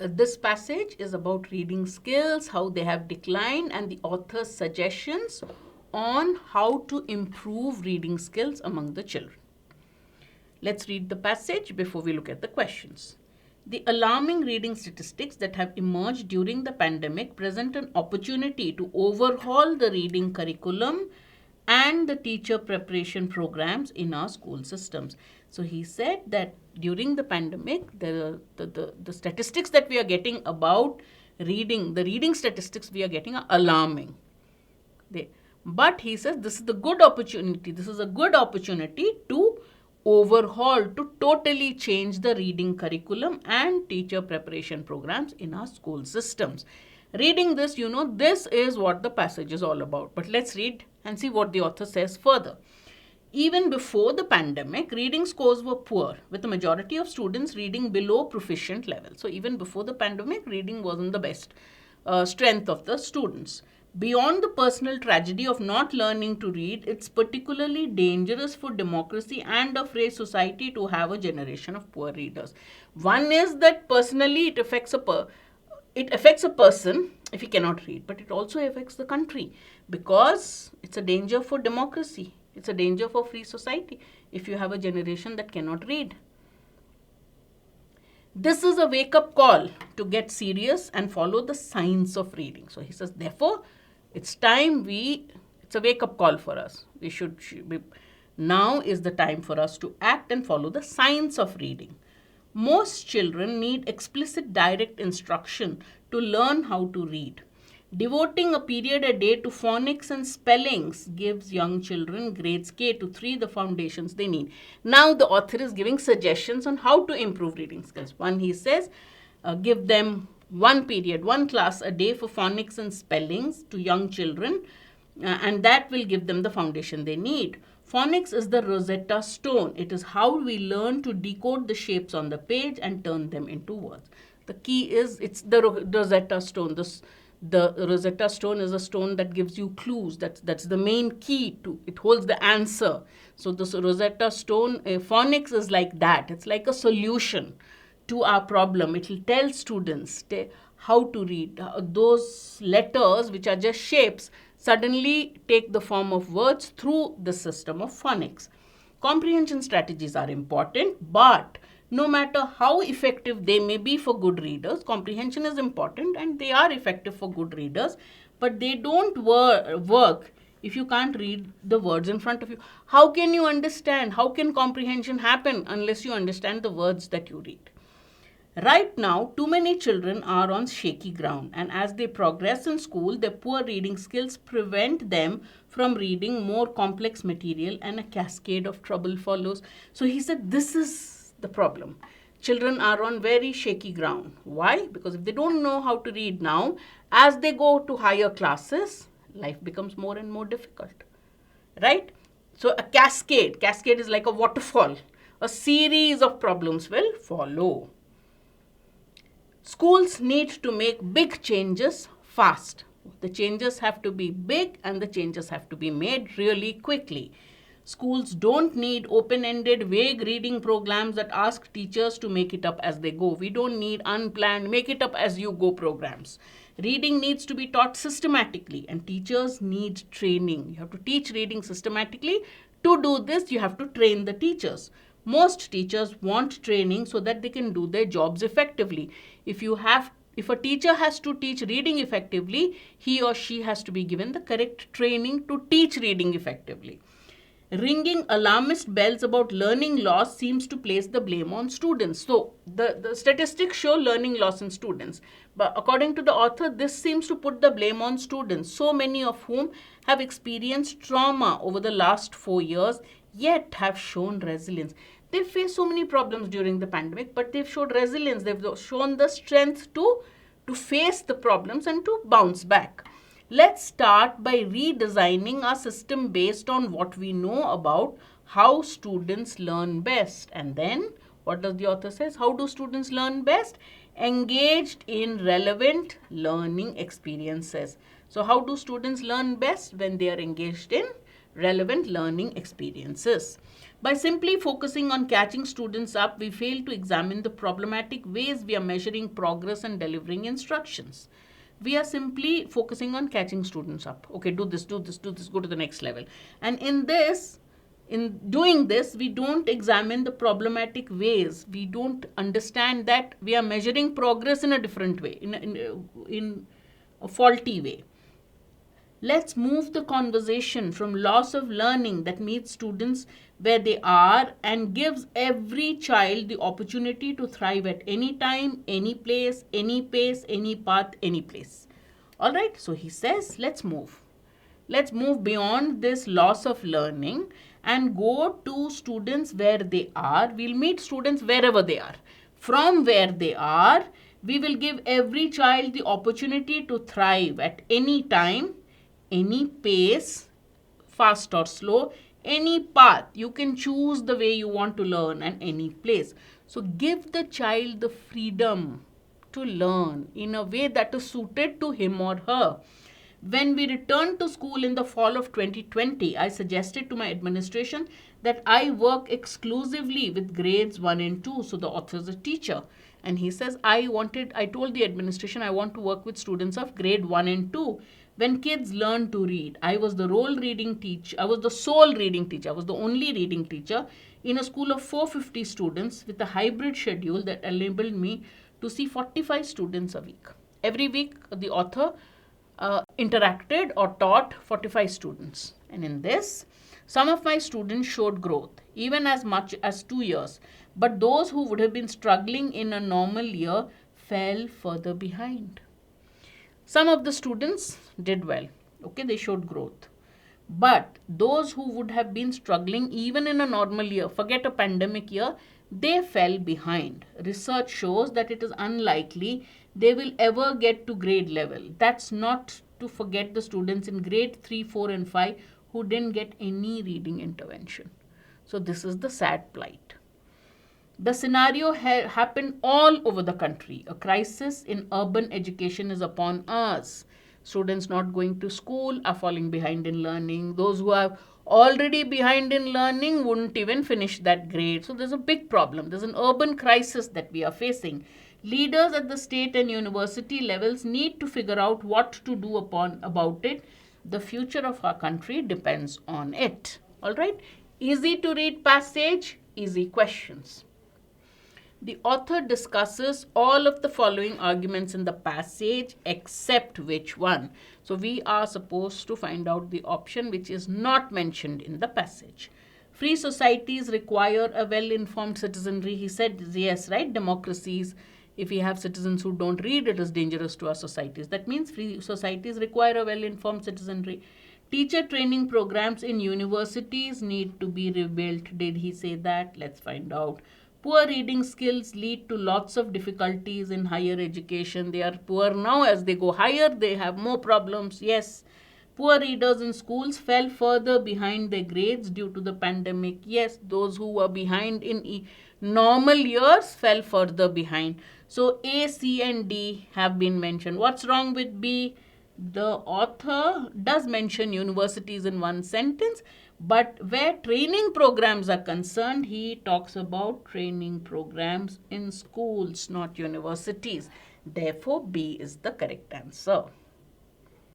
this passage is about reading skills, how they have declined, and the author's suggestions on how to improve reading skills among the children. Let's read the passage before we look at the questions. The alarming reading statistics that have emerged during the pandemic present an opportunity to overhaul the reading curriculum and the teacher preparation programs in our school systems. So he said that during the pandemic, the statistics that we are getting about reading, the reading statistics we are getting are alarming. But he says this is the good opportunity. This is a good opportunity to overhaul, to totally change the reading curriculum and teacher preparation programs in our school systems. Reading this, this is what the passage is all about. But let's read and see what the author says further. Even before the pandemic, reading scores were poor, with the majority of students reading below proficient level. So even before the pandemic, reading wasn't the best strength of the students. Beyond the personal tragedy of not learning to read, it's particularly dangerous for democracy and a free society to have a generation of poor readers. One is that personally it affects a person if he cannot read, but it also affects the country because it's a danger for democracy. It's a danger for free society if you have a generation that cannot read. This is a wake-up call to get serious and follow the science of reading. So he says, therefore, it's a wake-up call for us. Now is the time for us to act and follow the science of reading. Most children need explicit direct instruction to learn how to read. Devoting a period a day to phonics and spellings gives young children grades K to 3 the foundations they need. Now the author is giving suggestions on how to improve reading skills. One, he says, give them one class a day for phonics and spellings to young children, and that will give them the foundation they need. Phonics is the Rosetta Stone. It is how we learn to decode the shapes on the page and turn them into words. The key is, it's the Rosetta Stone. The Rosetta Stone is a stone that gives you clues. That's the main key to it. Holds the answer. So this Rosetta Stone, phonics is like that. It's like a solution to our problem. It will tell students how to read. Those letters, which are just shapes, suddenly take the form of words through the system of phonics. Comprehension strategies are important, but no matter how effective they may be for good readers, comprehension is important and they are effective for good readers, but they don't work if you can't read the words in front of you. How can you understand? How can comprehension happen unless you understand the words that you read? Right now, too many children are on shaky ground, and as they progress in school, their poor reading skills prevent them from reading more complex material, and a cascade of trouble follows. So he said this is the problem. Children are on very shaky ground. Why? Because if they don't know how to read now, as they go to higher classes, life becomes more and more difficult. Right? So a cascade is like a waterfall. A series of problems will follow. Schools need to make big changes fast. The changes have to be big and the changes have to be made really quickly. Schools don't need open-ended, vague reading programs that ask teachers to make it up as they go. We don't need unplanned, make it up as you go programs. Reading needs to be taught systematically and teachers need training. You have to teach reading systematically. To do this, you have to train the teachers. Most teachers want training so that they can do their jobs effectively. If a teacher has to teach reading effectively, he or she has to be given the correct training to teach reading effectively. Ringing alarmist bells about learning loss seems to place the blame on students. So the statistics show learning loss in students. But according to the author, this seems to put the blame on students, so many of whom have experienced trauma over the last 4 years, yet have shown resilience. They've faced so many problems during the pandemic, but they've showed resilience. They've shown the strength to face the problems and to bounce back. Let's start by redesigning our system based on what we know about how students learn best. And then, what does the author say? How do students learn best? Engaged in relevant learning experiences. So how do students learn best? When they are engaged in relevant learning experiences. By simply focusing on catching students up, we fail to examine the problematic ways we are measuring progress and delivering instructions. We are simply focusing on catching students up. Okay, do this, do this, do this, go to the next level. And in doing this, we don't examine the problematic ways. We don't understand that we are measuring progress in a different way, in a faulty way. Let's move the conversation from loss of learning that meets students where they are and gives every child the opportunity to thrive at any time, any place, any pace, any path, any place. All right, so he says, let's move. Let's move beyond this loss of learning and go to students where they are. We'll meet students wherever they are. From where they are, we will give every child the opportunity to thrive at any time, any pace, fast or slow, any path. You can choose the way you want to learn and any place. So give the child the freedom to learn in a way that is suited to him or her. When we returned to school in the fall of 2020, I suggested to my administration that I work exclusively with grades 1 and 2. So the author is a teacher. And he says, I told the administration I want to work with students of grade 1 and 2. When kids learn to read, I was the sole reading teacher. I was the only reading teacher in a school of 450 students with a hybrid schedule that enabled me to see 45 students a week. Every week, the author interacted or taught 45 students. And in this, some of my students showed growth, even as much as 2 years. But those who would have been struggling in a normal year fell further behind. Some of the students did well. Okay, they showed growth. But those who would have been struggling even in a normal year, forget a pandemic year, they fell behind. Research shows that it is unlikely they will ever get to grade level. That's not to forget the students in grade 3, 4 and 5 who didn't get any reading intervention. So this is the sad plight. The scenario happened all over the country. A crisis in urban education is upon us. Students not going to school are falling behind in learning. Those who are already behind in learning wouldn't even finish that grade. So there's a big problem. There's an urban crisis that we are facing. Leaders at the state and university levels need to figure out what to do about it. The future of our country depends on it. All right? Easy to read passage, easy questions. The author discusses all of the following arguments in the passage except which one. So we are supposed to find out the option which is not mentioned in the passage. Free societies require a well-informed citizenry. He said yes, right? Democracies, if we have citizens who don't read, it is dangerous to our societies. That means free societies require a well-informed citizenry. Teacher training programs in universities need to be rebuilt. Did he say that? Let's find out. Poor reading skills lead to lots of difficulties in higher education. They are poor now. As they go higher, they have more problems. Yes. Poor readers in schools fell further behind their grades due to the pandemic. Yes, those who were behind in normal years fell further behind. So A, C and D have been mentioned. What's wrong with B? The author does mention universities in one sentence, but where training programs are concerned, he talks about training programs in schools, not universities. Therefore, B is the correct answer.